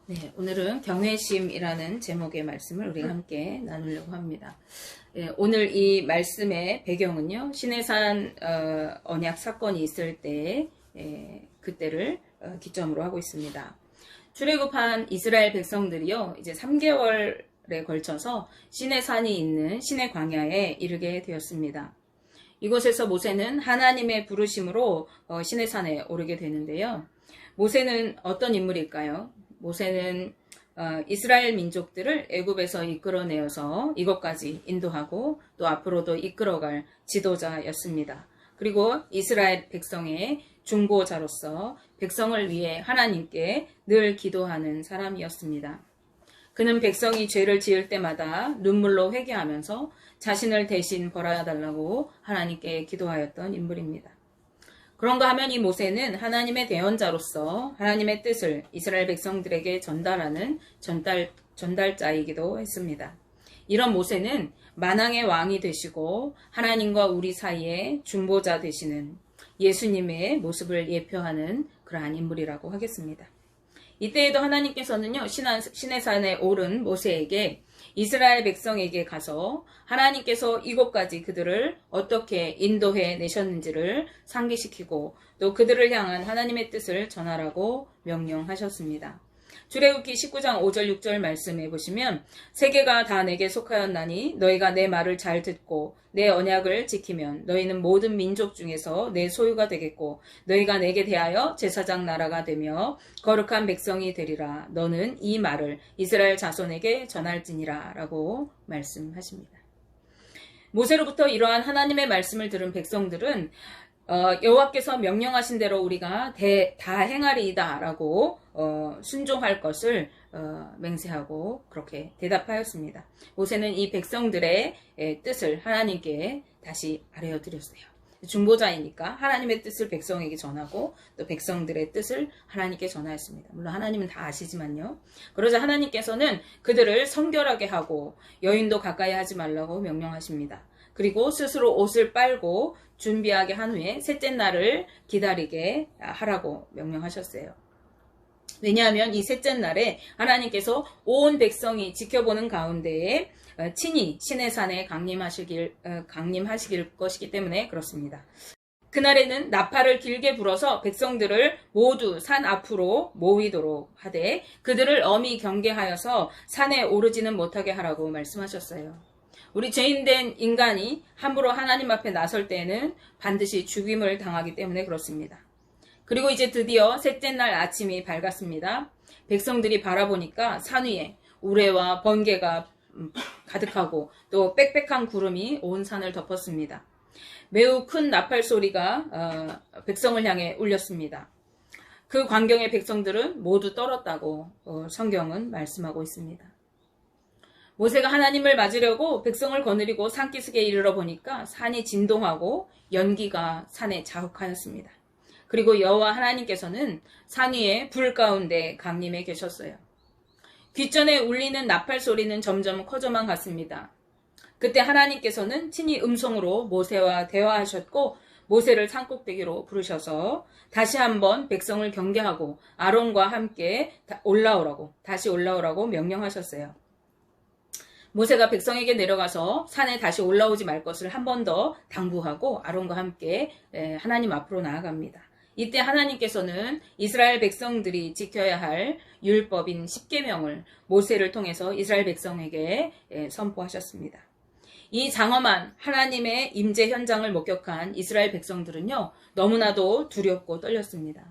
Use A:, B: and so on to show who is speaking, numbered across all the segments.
A: 네, 오늘은 경외심이라는 제목의 말씀을 우리가 함께 나누려고 합니다. 오늘 이 말씀의 배경은요, 시내산 언약 사건이 있을 때 그때를 기점으로 하고 있습니다. 출애굽한 이스라엘 백성들이요, 이제 3개월에 걸쳐서 시내산이 있는 시내 광야에 이르게 되었습니다. 이곳에서 모세는 하나님의 부르심으로 시내산에 오르게 되는데요. 모세는 어떤 인물일까요? 모세는 이스라엘 민족들을 애굽에서 이끌어내어서 이것까지 인도하고 또 앞으로도 이끌어갈 지도자였습니다. 그리고 이스라엘 백성의 중보자로서 백성을 위해 하나님께 늘 기도하는 사람이었습니다. 그는 백성이 죄를 지을 때마다 눈물로 회개하면서 자신을 대신 벌하달라고 하나님께 기도하였던 인물입니다. 그런가 하면 이 모세는 하나님의 대언자로서 하나님의 뜻을 이스라엘 백성들에게 전달하는 전달자이기도 했습니다. 이런 모세는 만왕의 왕이 되시고 하나님과 우리 사이에 중보자 되시는 예수님의 모습을 예표하는 그러한 인물이라고 하겠습니다. 이때에도 하나님께서는요, 시내산에 오른 모세에게 이스라엘 백성에게 가서 하나님께서 이곳까지 그들을 어떻게 인도해 내셨는지를 상기시키고 또 그들을 향한 하나님의 뜻을 전하라고 명령하셨습니다. 출애굽기 19장 5절 6절 말씀해 보시면 세계가 다 내게 속하였나니 너희가 내 말을 잘 듣고 내 언약을 지키면 너희는 모든 민족 중에서 내 소유가 되겠고 너희가 내게 대하여 제사장 나라가 되며 거룩한 백성이 되리라. 너는 이 말을 이스라엘 자손에게 전할지니라 라고 말씀하십니다. 모세로부터 이러한 하나님의 말씀을 들은 백성들은 여호와께서 명령하신 대로 우리가 다 행하리이다 라고 순종할 것을 맹세하고 그렇게 대답하였습니다. 모세는 이 백성들의 뜻을 하나님께 다시 아뢰어드렸어요. 중보자이니까 하나님의 뜻을 백성에게 전하고 또 백성들의 뜻을 하나님께 전하였습니다. 물론 하나님은 다 아시지만요. 그러자 하나님께서는 그들을 성결하게 하고 여인도 가까이 하지 말라고 명령하십니다. 그리고 스스로 옷을 빨고 준비하게 한 후에 셋째 날을 기다리게 하라고 명령하셨어요. 왜냐하면 이 셋째 날에 하나님께서 온 백성이 지켜보는 가운데에 친히 시내산에 강림하시길 것이기 때문에 그렇습니다. 그날에는 나팔을 길게 불어서 백성들을 모두 산 앞으로 모이도록 하되 그들을 엄히 경계하여서 산에 오르지는 못하게 하라고 말씀하셨어요. 우리 죄인된 인간이 함부로 하나님 앞에 나설 때에는 반드시 죽임을 당하기 때문에 그렇습니다. 그리고 이제 드디어 셋째 날 아침이 밝았습니다. 백성들이 바라보니까 산 위에 우레와 번개가 가득하고 또 빽빽한 구름이 온 산을 덮었습니다. 매우 큰 나팔 소리가 백성을 향해 울렸습니다. 그 광경의 백성들은 모두 떨었다고 성경은 말씀하고 있습니다. 모세가 하나님을 맞으려고 백성을 거느리고 산기슭에 이르러 보니까 산이 진동하고 연기가 산에 자욱하였습니다. 그리고 여호와 하나님께서는 산 위에 불 가운데 강림해 계셨어요. 귓전에 울리는 나팔 소리는 점점 커져만 갔습니다. 그때 하나님께서는 친히 음성으로 모세와 대화하셨고 모세를 산꼭대기로 부르셔서 다시 한번 백성을 경계하고 아론과 함께 다시 올라오라고 명령하셨어요. 모세가 백성에게 내려가서 산에 다시 올라오지 말 것을 한 번 더 당부하고 아론과 함께 하나님 앞으로 나아갑니다. 이때 하나님께서는 이스라엘 백성들이 지켜야 할 율법인 10계명을 모세를 통해서 이스라엘 백성에게 선포하셨습니다. 이 장엄한 하나님의 임재 현장을 목격한 이스라엘 백성들은요, 너무나도 두렵고 떨렸습니다.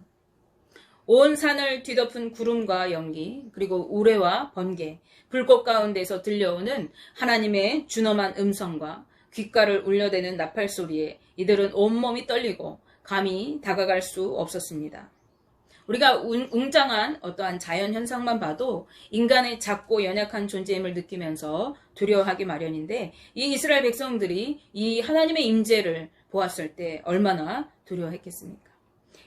A: 온 산을 뒤덮은 구름과 연기, 그리고 우레와 번개, 불꽃 가운데서 들려오는 하나님의 준엄한 음성과 귓가를 울려대는 나팔 소리에 이들은 온몸이 떨리고 감히 다가갈 수 없었습니다. 우리가 웅장한 어떠한 자연 현상만 봐도 인간의 작고 연약한 존재임을 느끼면서 두려워하기 마련인데 이 이스라엘 백성들이 이 하나님의 임재를 보았을 때 얼마나 두려워했겠습니까?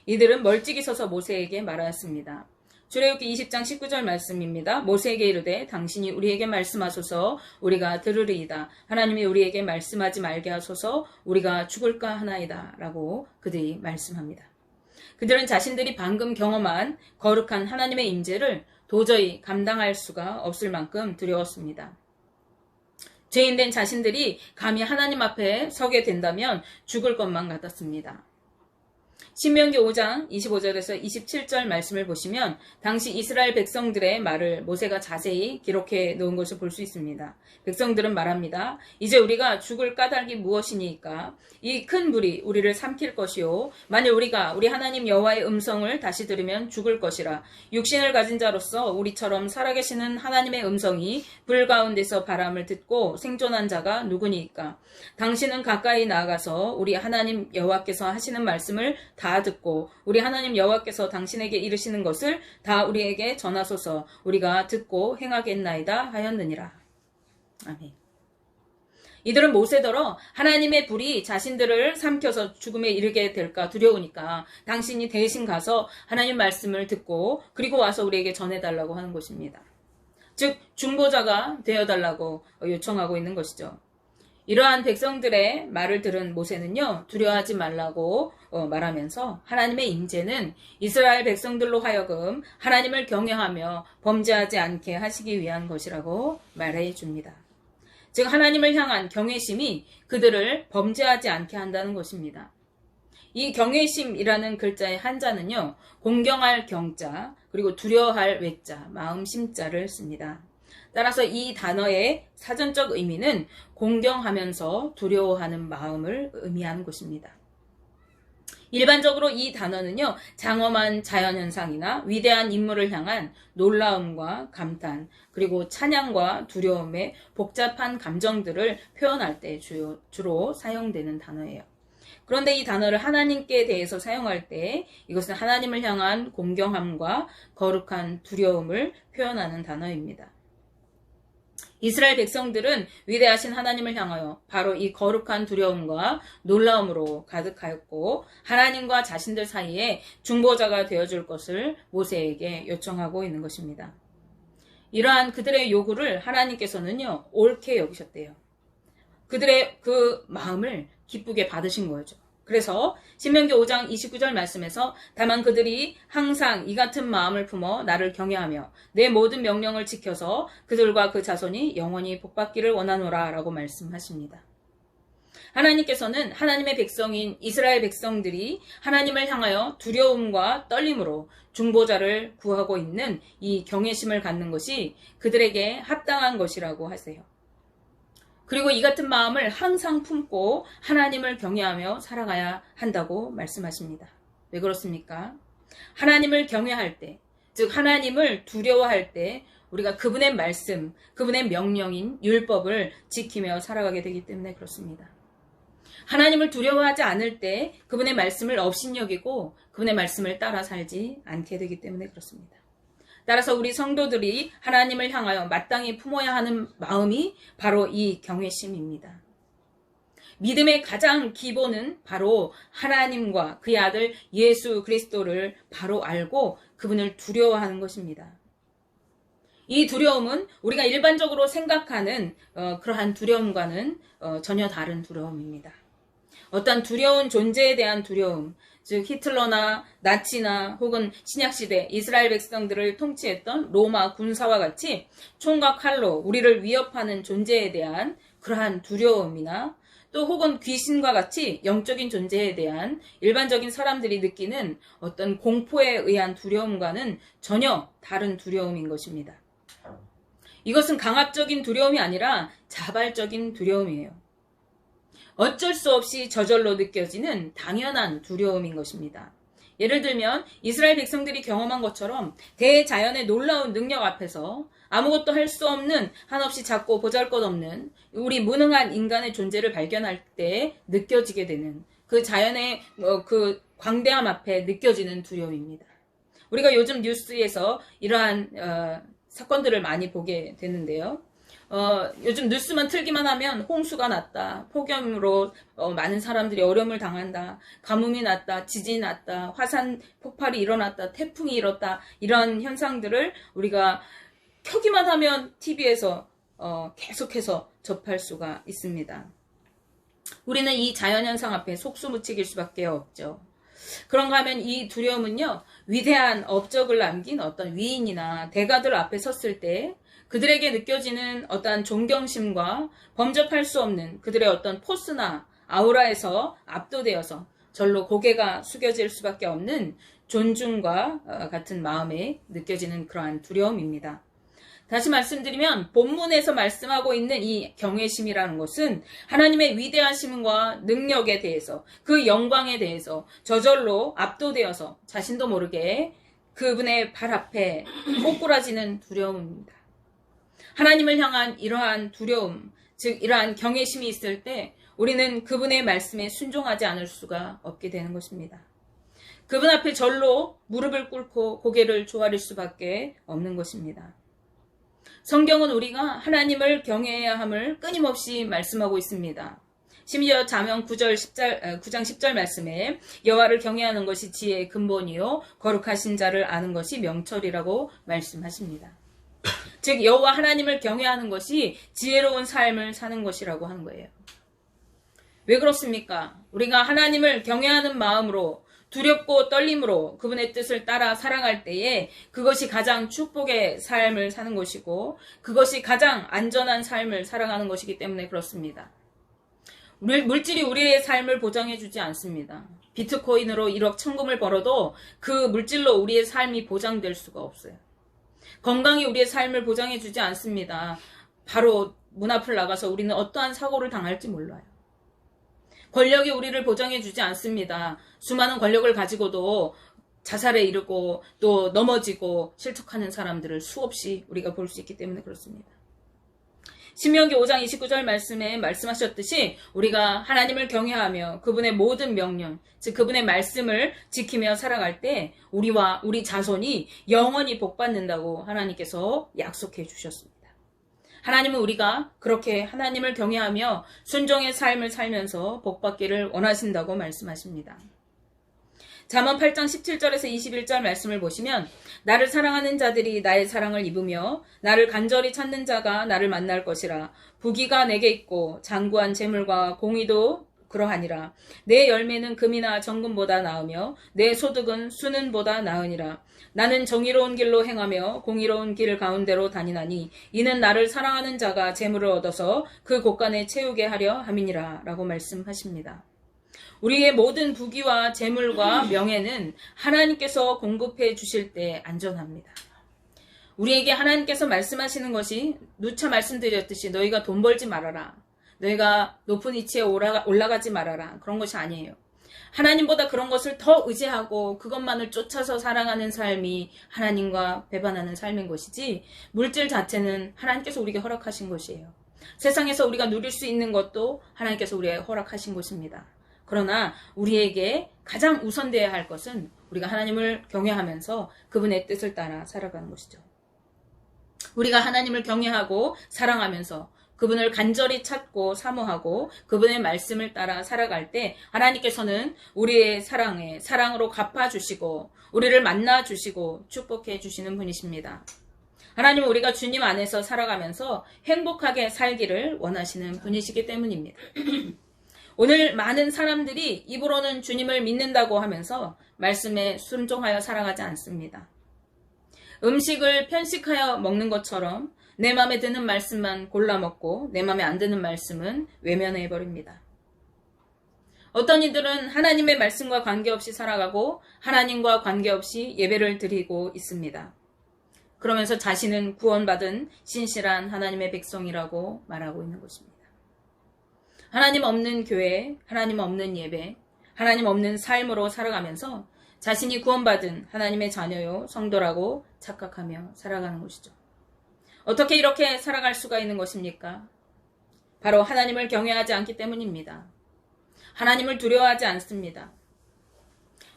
A: 이들은 멀찍이 서서 모세에게 말하였습니다. 출애굽기 20장 19절 말씀입니다. 모세에게 이르되 당신이 우리에게 말씀하소서 우리가 들으리이다. 하나님이 우리에게 말씀하지 말게 하소서 우리가 죽을까 하나이다. 라고 그들이 말씀합니다. 그들은 자신들이 방금 경험한 거룩한 하나님의 임재를 도저히 감당할 수가 없을 만큼 두려웠습니다. 죄인된 자신들이 감히 하나님 앞에 서게 된다면 죽을 것만 같았습니다. 신명기 5장 25절에서 27절 말씀을 보시면 당시 이스라엘 백성들의 말을 모세가 자세히 기록해 놓은 것을 볼 수 있습니다. 백성들은 말합니다. 이제 우리가 죽을 까닭이 무엇이니까? 이 큰 불이 우리를 삼킬 것이요. 만일 우리가 우리 하나님 여호와의 음성을 다시 들으면 죽을 것이라. 육신을 가진 자로서 우리처럼 살아계시는 하나님의 음성이 불 가운데서 바람을 듣고 생존한 자가 누구니까? 당신은 가까이 나아가서 우리 하나님 여호와께서 하시는 말씀을 다 듣고 우리 하나님 여호와께서 당신에게 이르시는 것을 다 우리에게 전하소서. 우리가 듣고 행하겠나이다 하였느니라. 아멘. 이들은 모세더러 하나님의 불이 자신들을 삼켜서 죽음에 이르게 될까 두려우니까 당신이 대신 가서 하나님 말씀을 듣고 그리고 와서 우리에게 전해달라고 하는 것입니다. 즉 중보자가 되어달라고 요청하고 있는 것이죠. 이러한 백성들의 말을 들은 모세는요, 두려워하지 말라고 말하면서 하나님의 임재는 이스라엘 백성들로 하여금 하나님을 경외하며 범죄하지 않게 하시기 위한 것이라고 말해 줍니다. 즉 하나님을 향한 경외심이 그들을 범죄하지 않게 한다는 것입니다. 이 경외심이라는 글자의 한자는요, 공경할 경자, 그리고 두려워할 외자, 마음심자를 씁니다. 따라서 이 단어의 사전적 의미는 공경하면서 두려워하는 마음을 의미하는 것입니다. 일반적으로 이 단어는요, 장엄한 자연현상이나 위대한 인물을 향한 놀라움과 감탄, 그리고 찬양과 두려움의 복잡한 감정들을 표현할 때 주로 사용되는 단어예요. 그런데 이 단어를 하나님께 대해서 사용할 때 이것은 하나님을 향한 공경함과 거룩한 두려움을 표현하는 단어입니다. 이스라엘 백성들은 위대하신 하나님을 향하여 바로 이 거룩한 두려움과 놀라움으로 가득하였고 하나님과 자신들 사이에 중보자가 되어줄 것을 모세에게 요청하고 있는 것입니다. 이러한 그들의 요구를 하나님께서는요, 옳게 여기셨대요. 그들의 그 마음을 기쁘게 받으신 거죠. 그래서 신명기 5장 29절 말씀에서 다만 그들이 항상 이 같은 마음을 품어 나를 경외하며 내 모든 명령을 지켜서 그들과 그 자손이 영원히 복받기를 원하노라 라고 말씀하십니다. 하나님께서는 하나님의 백성인 이스라엘 백성들이 하나님을 향하여 두려움과 떨림으로 중보자를 구하고 있는 이 경외심을 갖는 것이 그들에게 합당한 것이라고 하세요. 그리고 이 같은 마음을 항상 품고 하나님을 경외하며 살아가야 한다고 말씀하십니다. 왜 그렇습니까? 하나님을 경외할 때, 즉 하나님을 두려워할 때 우리가 그분의 말씀, 그분의 명령인 율법을 지키며 살아가게 되기 때문에 그렇습니다. 하나님을 두려워하지 않을 때 그분의 말씀을 업신여기고 그분의 말씀을 따라 살지 않게 되기 때문에 그렇습니다. 따라서 우리 성도들이 하나님을 향하여 마땅히 품어야 하는 마음이 바로 이 경외심입니다. 믿음의 가장 기본은 바로 하나님과 그의 아들 예수 그리스도를 바로 알고 그분을 두려워하는 것입니다. 이 두려움은 우리가 일반적으로 생각하는 그러한 두려움과는 전혀 다른 두려움입니다. 어떤 두려운 존재에 대한 두려움, 즉 히틀러나 나치나 혹은 신약시대 이스라엘 백성들을 통치했던 로마 군사와 같이 총과 칼로 우리를 위협하는 존재에 대한 그러한 두려움이나 또 혹은 귀신과 같이 영적인 존재에 대한 일반적인 사람들이 느끼는 어떤 공포에 의한 두려움과는 전혀 다른 두려움인 것입니다. 이것은 강압적인 두려움이 아니라 자발적인 두려움이에요. 어쩔 수 없이 저절로 느껴지는 당연한 두려움인 것입니다. 예를 들면 이스라엘 백성들이 경험한 것처럼 대자연의 놀라운 능력 앞에서 아무것도 할 수 없는 한없이 작고 보잘것없는 우리 무능한 인간의 존재를 발견할 때 느껴지게 되는 그 자연의 그 광대함 앞에 느껴지는 두려움입니다. 우리가 요즘 뉴스에서 이러한 사건들을 많이 보게 되는데요. 요즘 뉴스만 틀기만 하면 홍수가 났다, 폭염으로 많은 사람들이 어려움을 당한다, 가뭄이 났다, 지진이 났다, 화산 폭발이 일어났다, 태풍이 일었다, 이런 현상들을 우리가 켜기만 하면 TV에서 계속해서 접할 수가 있습니다. 우리는 이 자연현상 앞에 속수무책일 수밖에 없죠. 그런가 하면 이 두려움은요, 위대한 업적을 남긴 어떤 위인이나 대가들 앞에 섰을 때 그들에게 느껴지는 어떠한 존경심과 범접할 수 없는 그들의 어떤 포스나 아우라에서 압도되어서 절로 고개가 숙여질 수밖에 없는 존중과 같은 마음에 느껴지는 그러한 두려움입니다. 다시 말씀드리면 본문에서 말씀하고 있는 이 경외심이라는 것은 하나님의 위대하심과 능력에 대해서, 그 영광에 대해서 저절로 압도되어서 자신도 모르게 그분의 발 앞에 꼬꾸라지는 두려움입니다. 하나님을 향한 이러한 두려움, 즉 이러한 경외심이 있을 때 우리는 그분의 말씀에 순종하지 않을 수가 없게 되는 것입니다. 그분 앞에 절로 무릎을 꿇고 고개를 조아릴 수밖에 없는 것입니다. 성경은 우리가 하나님을 경외해야 함을 끊임없이 말씀하고 있습니다. 심지어 잠언 9장 10절 말씀에 여호와를 경외하는 것이 지혜의 근본이요 거룩하신 자를 아는 것이 명철이라고 말씀하십니다. 즉 여호와 하나님을 경외하는 것이 지혜로운 삶을 사는 것이라고 하는 거예요. 왜 그렇습니까? 우리가 하나님을 경외하는 마음으로 두렵고 떨림으로 그분의 뜻을 따라 살아갈 때에 그것이 가장 축복의 삶을 사는 것이고 그것이 가장 안전한 삶을 살아가는 것이기 때문에 그렇습니다. 물질이 우리의 삶을 보장해주지 않습니다. 비트코인으로 1억 천금을 벌어도 그 물질로 우리의 삶이 보장될 수가 없어요. 건강이 우리의 삶을 보장해주지 않습니다. 바로 문 앞을 나가서 우리는 어떠한 사고를 당할지 몰라요. 권력이 우리를 보장해주지 않습니다. 수많은 권력을 가지고도 자살에 이르고 또 넘어지고 실족하는 사람들을 수없이 우리가 볼 수 있기 때문에 그렇습니다. 신명기 5장 29절 말씀에 말씀하셨듯이 우리가 하나님을 경외하며 그분의 모든 명령, 즉 그분의 말씀을 지키며 살아갈 때 우리와 우리 자손이 영원히 복받는다고 하나님께서 약속해 주셨습니다. 하나님은 우리가 그렇게 하나님을 경외하며 순종의 삶을 살면서 복받기를 원하신다고 말씀하십니다. 잠언 8장 17절에서 21절 말씀을 보시면 나를 사랑하는 자들이 나의 사랑을 입으며 나를 간절히 찾는 자가 나를 만날 것이라. 부귀가 내게 있고 장구한 재물과 공의도 그러하니라. 내 열매는 금이나 정금보다 나으며 내 소득은 수는보다 나으니라. 나는 정의로운 길로 행하며 공의로운 길 가운데로 다니나니 이는 나를 사랑하는 자가 재물을 얻어서 그 곳간에 채우게 하려 함이니라 라고 말씀하십니다. 우리의 모든 부귀와 재물과 명예는 하나님께서 공급해 주실 때 안전합니다. 우리에게 하나님께서 말씀하시는 것이 누차 말씀드렸듯이 너희가 돈 벌지 말아라. 너희가 높은 위치에 올라가지 말아라. 그런 것이 아니에요. 하나님보다 그런 것을 더 의지하고 그것만을 쫓아서 살아가는 삶이 하나님과 배반하는 삶인 것이지 물질 자체는 하나님께서 우리에게 허락하신 것이에요. 세상에서 우리가 누릴 수 있는 것도 하나님께서 우리에게 허락하신 것입니다. 그러나 우리에게 가장 우선되어야 할 것은 우리가 하나님을 경외하면서 그분의 뜻을 따라 살아가는 것이죠. 우리가 하나님을 경외하고 사랑하면서 그분을 간절히 찾고 사모하고 그분의 말씀을 따라 살아갈 때 하나님께서는 우리의 사랑으로 갚아주시고 우리를 만나주시고 축복해 주시는 분이십니다. 하나님은 우리가 주님 안에서 살아가면서 행복하게 살기를 원하시는 분이시기 때문입니다. 오늘 많은 사람들이 입으로는 주님을 믿는다고 하면서 말씀에 순종하여 살아가지 않습니다. 음식을 편식하여 먹는 것처럼 내 마음에 드는 말씀만 골라 먹고 내 마음에 안 드는 말씀은 외면해버립니다. 어떤 이들은 하나님의 말씀과 관계없이 살아가고 하나님과 관계없이 예배를 드리고 있습니다. 그러면서 자신은 구원받은 신실한 하나님의 백성이라고 말하고 있는 것입니다. 하나님 없는 교회, 하나님 없는 예배, 하나님 없는 삶으로 살아가면서 자신이 구원받은 하나님의 자녀요 성도라고 착각하며 살아가는 것이죠. 어떻게 이렇게 살아갈 수가 있는 것입니까? 바로 하나님을 경외하지 않기 때문입니다. 하나님을 두려워하지 않습니다.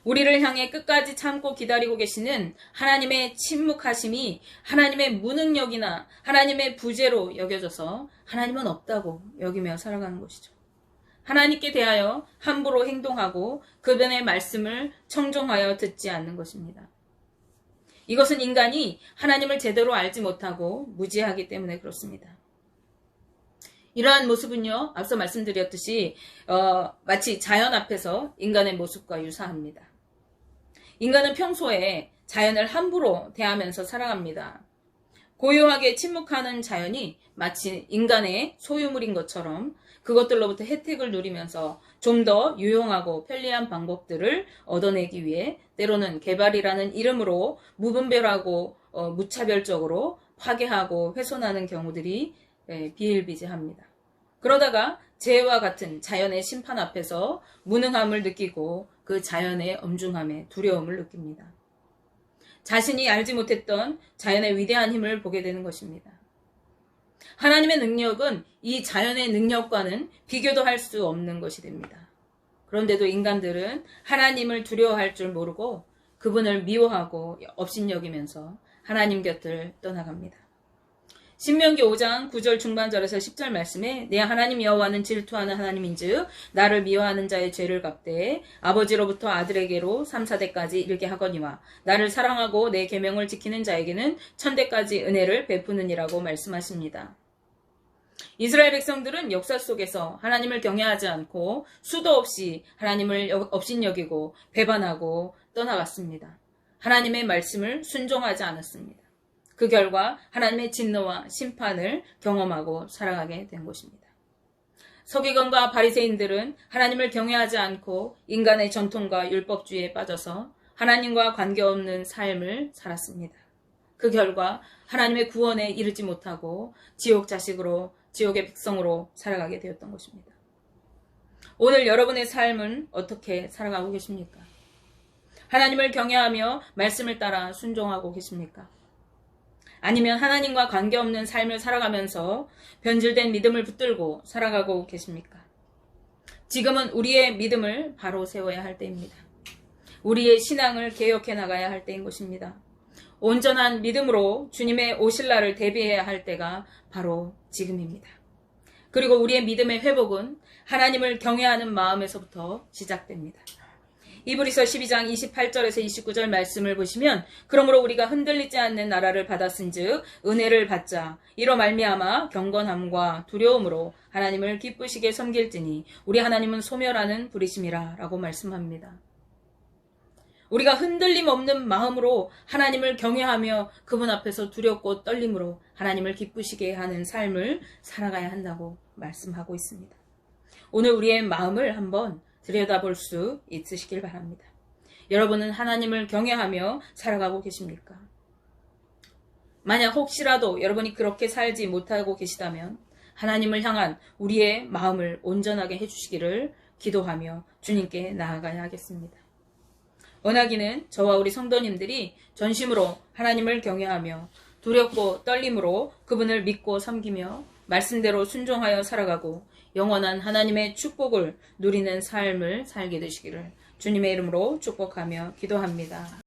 A: 우리를 향해 끝까지 참고 기다리고 계시는 하나님의 침묵하심이 하나님의 무능력이나 하나님의 부재로 여겨져서 하나님은 없다고 여기며 살아가는 것이죠. 하나님께 대하여 함부로 행동하고 그분의 말씀을 청종하여 듣지 않는 것입니다. 이것은 인간이 하나님을 제대로 알지 못하고 무지하기 때문에 그렇습니다. 이러한 모습은요, 앞서 말씀드렸듯이 마치 자연 앞에서 인간의 모습과 유사합니다. 인간은 평소에 자연을 함부로 대하면서 살아갑니다. 고요하게 침묵하는 자연이 마치 인간의 소유물인 것처럼 그것들로부터 혜택을 누리면서 좀 더 유용하고 편리한 방법들을 얻어내기 위해 때로는 개발이라는 이름으로 무분별하고 무차별적으로 파괴하고 훼손하는 경우들이 비일비재합니다. 그러다가 재해와 같은 자연의 심판 앞에서 무능함을 느끼고 그 자연의 엄중함에 두려움을 느낍니다. 자신이 알지 못했던 자연의 위대한 힘을 보게 되는 것입니다. 하나님의 능력은 이 자연의 능력과는 비교도 할 수 없는 것이 됩니다. 그런데도 인간들은 하나님을 두려워할 줄 모르고 그분을 미워하고 업신여기면서 하나님 곁을 떠나갑니다. 신명기 5장 9절 중반절에서 10절 말씀에 내 하나님 여호와는 질투하는 하나님인즉 나를 미워하는 자의 죄를 갚되 아버지로부터 아들에게로 3, 4대까지 이르게 하거니와 나를 사랑하고 내 계명을 지키는 자에게는 1000대까지 은혜를 베푸느니라고 말씀하십니다. 이스라엘 백성들은 역사 속에서 하나님을 경외하지 않고 수도 없이 하나님을 업신여기고 배반하고 떠나갔습니다. 하나님의 말씀을 순종하지 않았습니다. 그 결과 하나님의 진노와 심판을 경험하고 살아가게 된 것입니다. 서기관과 바리새인들은 하나님을 경외하지 않고 인간의 전통과 율법주의에 빠져서 하나님과 관계없는 삶을 살았습니다. 그 결과 하나님의 구원에 이르지 못하고 지옥의 백성으로 살아가게 되었던 것입니다. 오늘 여러분의 삶은 어떻게 살아가고 계십니까? 하나님을 경외하며 말씀을 따라 순종하고 계십니까? 아니면 하나님과 관계없는 삶을 살아가면서 변질된 믿음을 붙들고 살아가고 계십니까? 지금은 우리의 믿음을 바로 세워야 할 때입니다. 우리의 신앙을 개혁해 나가야 할 때인 것입니다. 온전한 믿음으로 주님의 오실 날을 대비해야 할 때가 바로 지금입니다. 그리고 우리의 믿음의 회복은 하나님을 경외하는 마음에서부터 시작됩니다. 이브리서 12장 28절에서 29절 말씀을 보시면 그러므로 우리가 흔들리지 않는 나라를 받았은즉 은혜를 받자 이로 말미암아 경건함과 두려움으로 하나님을 기쁘시게 섬길지니 우리 하나님은 소멸하는 불이심이라 라고 말씀합니다. 우리가 흔들림 없는 마음으로 하나님을 경외하며 그분 앞에서 두렵고 떨림으로 하나님을 기쁘시게 하는 삶을 살아가야 한다고 말씀하고 있습니다. 오늘 우리의 마음을 한번 들여다볼 수 있으시길 바랍니다. 여러분은 하나님을 경외하며 살아가고 계십니까? 만약 혹시라도 여러분이 그렇게 살지 못하고 계시다면 하나님을 향한 우리의 마음을 온전하게 해주시기를 기도하며 주님께 나아가야 하겠습니다. 원하기는 저와 우리 성도님들이 전심으로 하나님을 경외하며 두렵고 떨림으로 그분을 믿고 섬기며 말씀대로 순종하여 살아가고 영원한 하나님의 축복을 누리는 삶을 살게 되시기를 주님의 이름으로 축복하며 기도합니다.